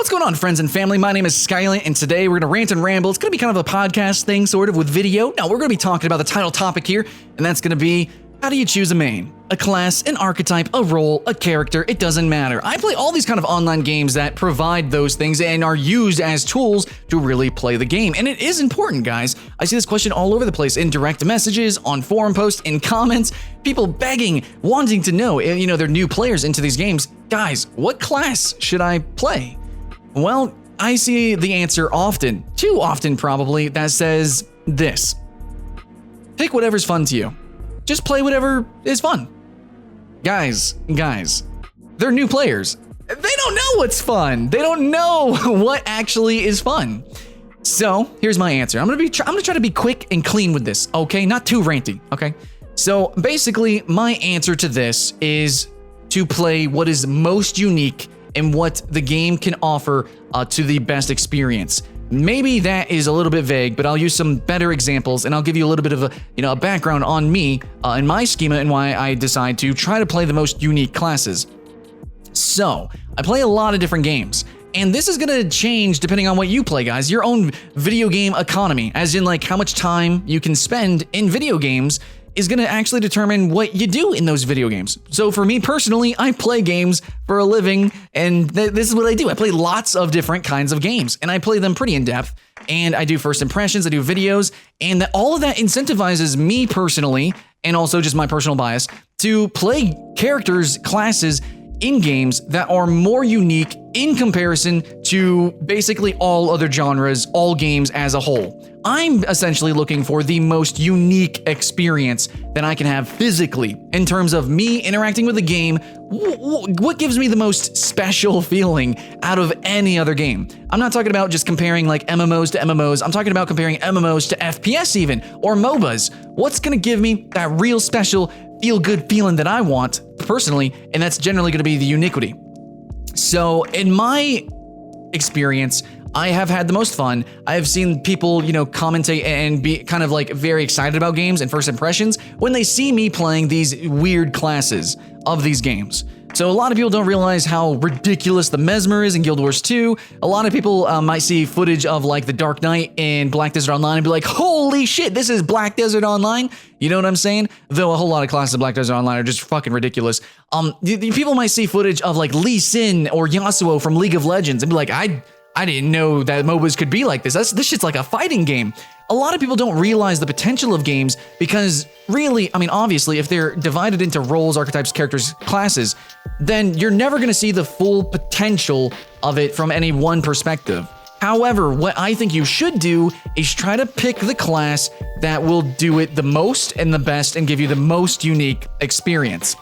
What's going on, friends and family? My name is Skylent, and today we're going to rant and ramble. It's going to be kind of a podcast thing, sort of, with video. Now, we're going to be talking about the title topic here, and that's going to be, how do you choose a main? A class, an archetype, a role, a character, it doesn't matter. I play all these kind of online games that provide those things and are used as tools to really play the game. And it is important, guys. I see this question all over the place in direct messages, on forum posts, in comments, people begging, wanting to know, you know, they're new players into these games. Guys, what class should I play? Well, I see the answer often, too often probably, that says this. Pick whatever's fun to you. Just play whatever is fun. Guys, they're new players. They don't know what's fun. They don't know what actually is fun. So here's my answer. I'm gonna try to be quick and clean with this, okay? Not too ranty, okay? So basically, my answer to this is to play what is most unique and what the game can offer to the best experience. Maybe that is a little bit vague, but I'll use some better examples and I'll give you a little bit of a background on me and my schema and why I decide to try to play the most unique classes. So, I play a lot of different games. And this is gonna change depending on what you play, guys. Your own video game economy, as in like how much time you can spend in video games, is gonna actually determine what you do in those video games. So for me personally, I play games for a living, and this is what I do. I play lots of different kinds of games, and I play them pretty in depth, and I do first impressions, I do videos, and all of that incentivizes me personally, and also just my personal bias, to play characters, classes, in games that are more unique in comparison to basically all other genres, all games as a whole. I'm essentially looking for the most unique experience that I can have physically in terms of me interacting with the game. What gives me the most special feeling out of any other game? I'm not talking about just comparing like MMOs to MMOs. I'm talking about comparing MMOs to FPS even, or MOBAs. What's gonna give me that real special feel-good feeling that I want personally, and that's generally going to be the uniquity. So in my experience, I have had the most fun. I have seen people, you know, commentate and be kind of like very excited about games and first impressions when they see me playing these weird classes of these games. So a lot of people don't realize how ridiculous the Mesmer is in Guild Wars 2. A lot of people might see footage of like the Dark Knight in Black Desert Online and be like, holy shit, this is Black Desert Online. You know what I'm saying? Though a whole lot of classes of Black Desert Online are just fucking ridiculous. People might see footage of like Lee Sin or Yasuo from League of Legends and be like, I didn't know that MOBAs could be like this. This shit's like a fighting game. A lot of people don't realize the potential of games because really, I mean, obviously, if they're divided into roles, archetypes, characters, classes, then you're never going to see the full potential of it from any one perspective. However, what I think you should do is try to pick the class that will do it the most and the best and give you the most unique experience.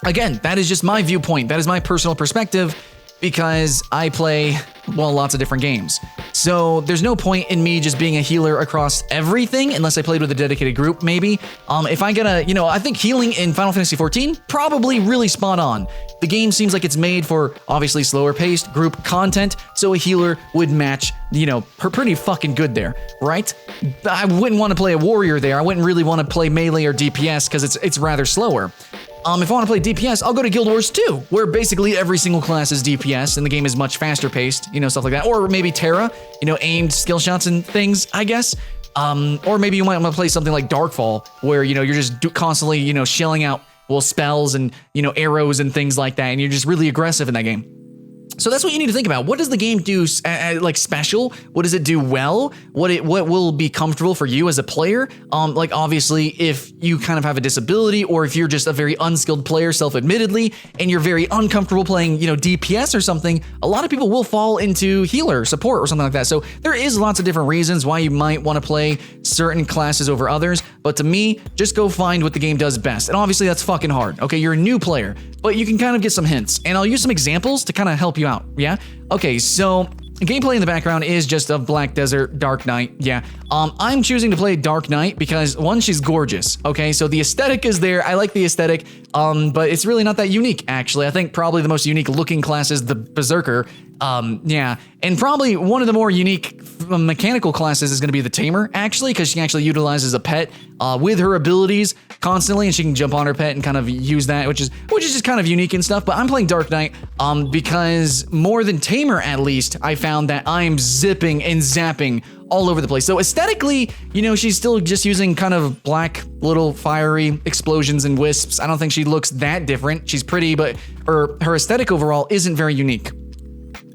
Again, that is just my viewpoint. That is my personal perspective, because I play, well, lots of different games. So there's no point in me just being a healer across everything unless I played with a dedicated group, maybe. If I gotta, you know, I think healing in Final Fantasy XIV, probably really spot on. The game seems like it's made for obviously slower paced group content, so a healer would match, you know, pretty fucking good there, right? I wouldn't want to play a warrior there. I wouldn't really want to play melee or DPS because it's rather slower. If I want to play DPS, I'll go to Guild Wars 2, where basically every single class is DPS and the game is much faster paced, you know, stuff like that. Or maybe Terra, you know, aimed skill shots and things, I guess. Or maybe you might want to play something like Darkfall, where, you know, you're just constantly, you know, shelling out, well, spells and, you know, arrows and things like that, and you're just really aggressive in that game. So that's what you need to think about. What does the game do like special? What does it do well? What will be comfortable for you as a player? Like obviously if you kind of have a disability, or if you're just a very unskilled player self-admittedly and you're very uncomfortable playing, you know, DPS or something, a lot of people will fall into healer, support, or something like that. So there is lots of different reasons why you might want to play certain classes over others, but to me, just go find what the game does best. And obviously that's fucking hard. Okay, you're a new player, but you can kind of get some hints, and I'll use some examples to kind of help you out. Yeah. Okay. So gameplay in the background is just of Black Desert Dark Knight. Yeah. I'm choosing to play Dark Knight because one, she's gorgeous. Okay. So the aesthetic is there. I like the aesthetic. But it's really not that unique, actually. I think probably the most unique looking class is the Berserker. Yeah, and probably one of the more unique mechanical classes is going to be the Tamer, actually, because she actually utilizes a pet with her abilities constantly, and she can jump on her pet and kind of use that, which is just kind of unique and stuff. But I'm playing Dark Knight because more than Tamer, at least, I found that I'm zipping and zapping all over the place. So aesthetically, you know, she's still just using kind of black little fiery explosions and wisps. I don't think she looks that different. She's pretty, but her aesthetic overall isn't very unique.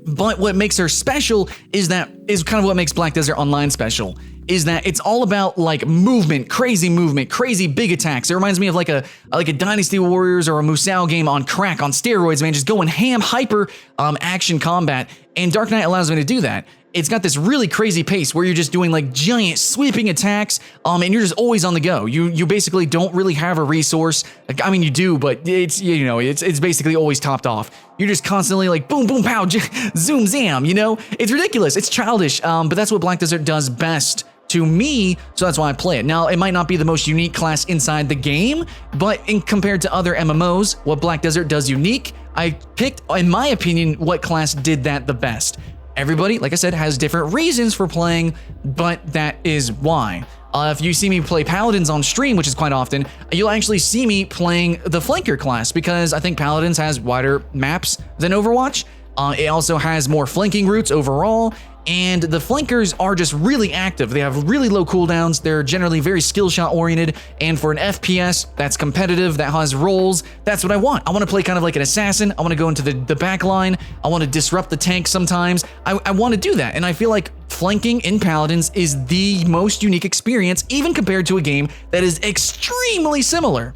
But what makes her special is kind of what makes Black Desert Online special, is that it's all about like movement, crazy big attacks. It reminds me of like a Dynasty Warriors or a Musou game on crack, on steroids, man, just going ham, hyper action combat. And Dark Knight allows me to do that. It's got this really crazy pace where you're just doing like giant sweeping attacks, and you're just always on the go. You basically don't really have a resource. I mean, you do, but it's, you know, it's basically always topped off. You're just constantly like boom, boom, pow, zoom, zam, you know? It's ridiculous. It's childish, but that's what Black Desert does best to me, so that's why I play it. Now, it might not be the most unique class inside the game, but compared to other MMOs, what Black Desert does unique, I picked, in my opinion, what class did that the best. Everybody, like I said, has different reasons for playing, but that is why. If you see me play Paladins on stream, which is quite often, you'll actually see me playing the Flanker class, because I think Paladins has wider maps than Overwatch. It also has more flanking routes overall, and the flankers are just really active. They have really low cooldowns, they're generally very skill shot oriented, and for an FPS that's competitive, that has roles, that's what I want. I want to play kind of like an assassin, I want to go into the back line, I want to disrupt the tank sometimes, I want to do that, and I feel like flanking in Paladins is the most unique experience, even compared to a game that is extremely similar.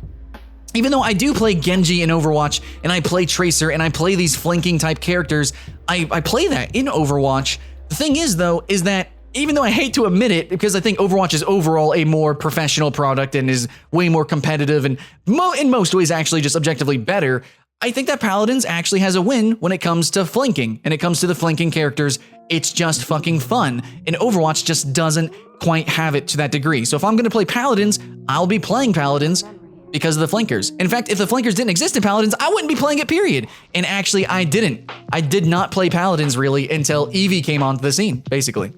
Even though I do play Genji in Overwatch, and I play Tracer, and I play these flanking type characters, I play that in Overwatch. The thing is, though, is that even though I hate to admit it, because I think Overwatch is overall a more professional product and is way more competitive and in most ways actually just objectively better, I think that Paladins actually has a win when it comes to flanking. And it comes to the flanking characters, it's just fucking fun. And Overwatch just doesn't quite have it to that degree. So if I'm going to play Paladins, I'll be playing Paladins because of the flankers. In fact, if the flankers didn't exist in Paladins, I wouldn't be playing it, period. And actually, I didn't. I did not play Paladins really until Eevee came onto the scene, basically.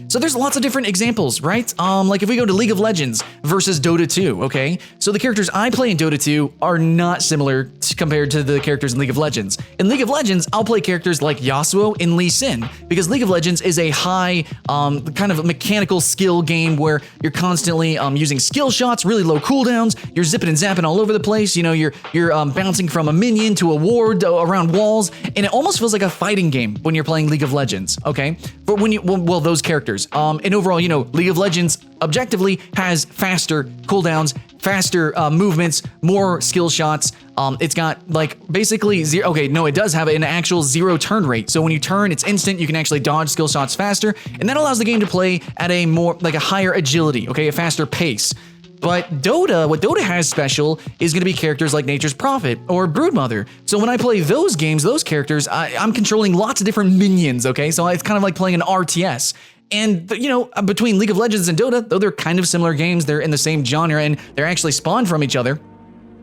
So there's lots of different examples, right? Like if we go to League of Legends versus Dota 2, okay? So the characters I play in Dota 2 are not similar compared to the characters in League of Legends. In League of Legends, I'll play characters like Yasuo and Lee Sin, because League of Legends is a high kind of mechanical skill game where you're constantly using skill shots, really low cooldowns, you're zipping and zapping all over the place, you know, you're bouncing from a minion to a ward around walls, and it almost feels like a fighting game when you're playing League of Legends, okay? But when you, well, those characters. And overall, you know, League of Legends objectively has faster cooldowns, faster movements, more skill shots. It's got like basically zero. Okay, no, it does have an actual 0 turn rate. So when you turn, it's instant. You can actually dodge skill shots faster, and that allows the game to play at a more like a higher agility. Okay, a faster pace. But Dota, what Dota has special is going to be characters like Nature's Prophet or Broodmother. So when I play those games, those characters, I'm controlling lots of different minions, okay? So it's kind of like playing an RTS. And, you know, between League of Legends and Dota, though they're kind of similar games, they're in the same genre and they're actually spawned from each other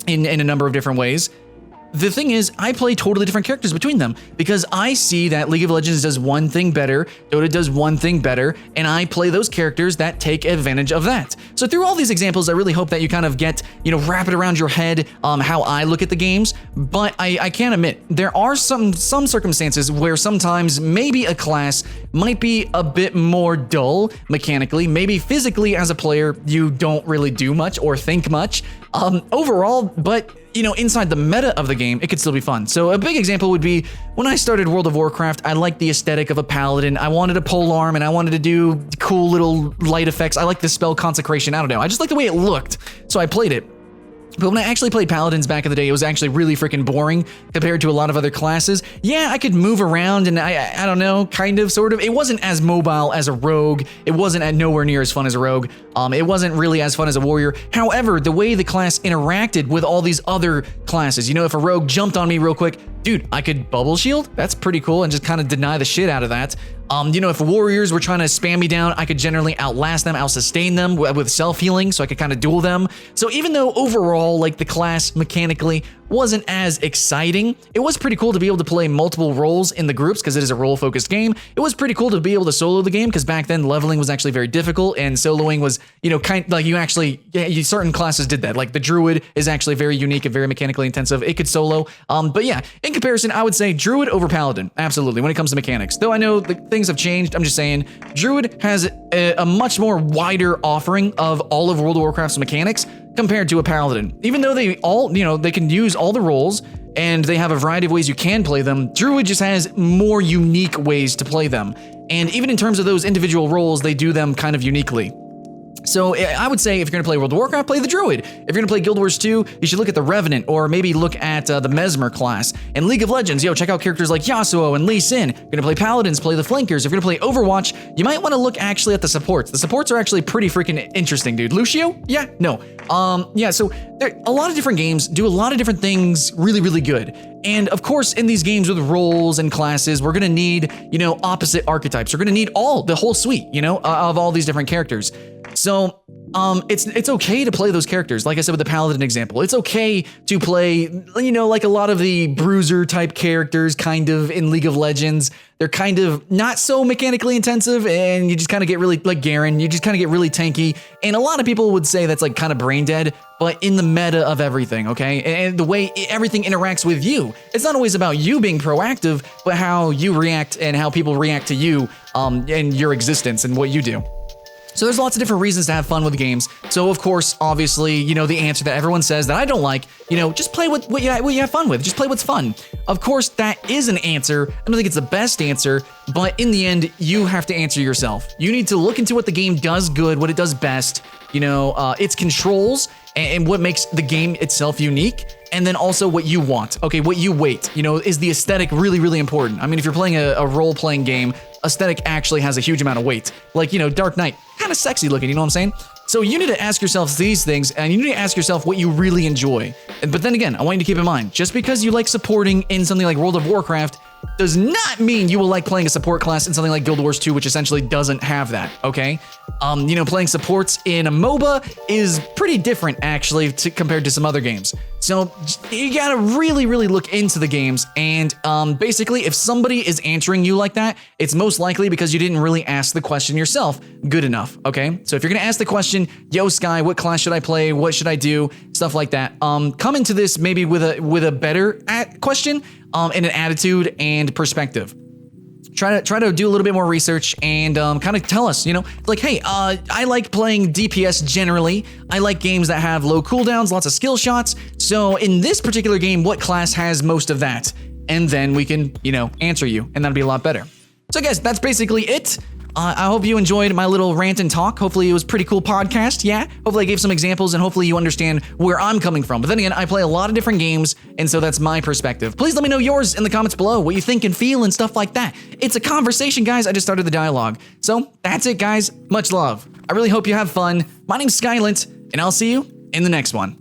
in a number of different ways. The thing is, I play totally different characters between them because I see that League of Legends does one thing better, Dota does one thing better, and I play those characters that take advantage of that. So through all these examples, I really hope that you kind of get, you know, wrap it around your head how I look at the games. But I can admit, there are some circumstances where sometimes maybe a class might be a bit more dull mechanically, maybe physically as a player, you don't really do much or think much overall, but you know, inside the meta of the game, it could still be fun. So a big example would be when I started World of Warcraft, I liked the aesthetic of a paladin. I wanted a polearm and I wanted to do cool little light effects. I like the spell consecration. I don't know. I just like the way it looked. So I played it. But when I actually played Paladins back in the day, it was actually really freaking boring compared to a lot of other classes. Yeah, I could move around and I don't know, kind of, sort of. It wasn't as mobile as a rogue. It wasn't nowhere near as fun as a rogue. It wasn't really as fun as a warrior. However, the way the class interacted with all these other classes, you know, if a rogue jumped on me real quick, dude, I could bubble shield. That's pretty cool, and just kind of deny the shit out of that. You know, if warriors were trying to spam me down, I could generally outlast them, out-sustain them with self-healing, so I could kind of duel them. So even though overall, like, the class mechanically wasn't as exciting. It was pretty cool to be able to play multiple roles in the groups because it is a role-focused game. It was pretty cool to be able to solo the game because back then leveling was actually very difficult and soloing was, you know, kind like certain classes did that. Like the druid is actually very unique and very mechanically intensive. It could solo. But yeah, in comparison, I would say druid over paladin. Absolutely. When it comes to mechanics, though I know things have changed. I'm just saying druid has a much more wider offering of all of World of Warcraft's mechanics compared to a paladin. Even though they all, you know, they can use all the roles and they have a variety of ways you can play them, druid just has more unique ways to play them. And even in terms of those individual roles, they do them kind of uniquely. So I would say if you're going to play World of Warcraft, play the Druid. If you're going to play Guild Wars 2, you should look at the Revenant or maybe look at the Mesmer class. And League of Legends, check out characters like Yasuo and Lee Sin. If you're going to play Paladins, play the Flankers. If you're going to play Overwatch, you might want to look actually at the supports. The supports are actually pretty freaking interesting, dude. Lucio? Yeah? No. So a lot of different games do a lot of different things really, really good. And of course, in these games with roles and classes, we're going to need, opposite archetypes. We're going to need the whole suite, of all these different characters. So, it's okay to play those characters. Like I said with the Paladin example, it's okay to play, like a lot of the bruiser type characters kind of in League of Legends. They're kind of not so mechanically intensive and you just kind of get really, like Garen, you just kind of get really tanky. And a lot of people would say that's like kind of brain dead, but in the meta of everything, okay? And the way everything interacts with you. It's not always about you being proactive, but how you react and how people react to you and your existence and what you do. So there's lots of different reasons to have fun with games. So of course, obviously, the answer that everyone says that I don't like, just play what you have fun with. Just play what's fun. Of course, that is an answer. I don't think it's the best answer, but in the end, you have to answer yourself. You need to look into what the game does good, what it does best, its controls, and what makes the game itself unique. And then also what you want. Okay, what you wait. Is the aesthetic really, really important? I mean, if you're playing a role-playing game, aesthetic actually has a huge amount of weight. Like, Dark Knight, kind of sexy looking, you know what I'm saying? So you need to ask yourself these things, and you need to ask yourself what you really enjoy. But then again, I want you to keep in mind, just because you like supporting in something like World of Warcraft does not mean you will like playing a support class in something like Guild Wars 2, which essentially doesn't have that, okay? Playing supports in a MOBA is pretty different, actually, compared to some other games. So you gotta really, really look into the games, and basically, if somebody is answering you like that, it's most likely because you didn't really ask the question yourself good enough, okay? So if you're gonna ask the question, yo, Sky, what class should I play? What should I do? Stuff like that. Come into this maybe with a better question, and an attitude and perspective. Try to do a little bit more research and kind of tell us, like, hey, I like playing DPS generally. I like games that have low cooldowns, lots of skill shots. So in this particular game, what class has most of that? And then we can, answer you, and that'll be a lot better. So guys, that's basically it. I hope you enjoyed my little rant and talk. Hopefully it was a pretty cool podcast, yeah? Hopefully I gave some examples and hopefully you understand where I'm coming from. But then again, I play a lot of different games, and so that's my perspective. Please let me know yours in the comments below, what you think and feel and stuff like that. It's a conversation, guys. I just started the dialogue. So that's it, guys. Much love. I really hope you have fun. My name's Skylent, and I'll see you in the next one.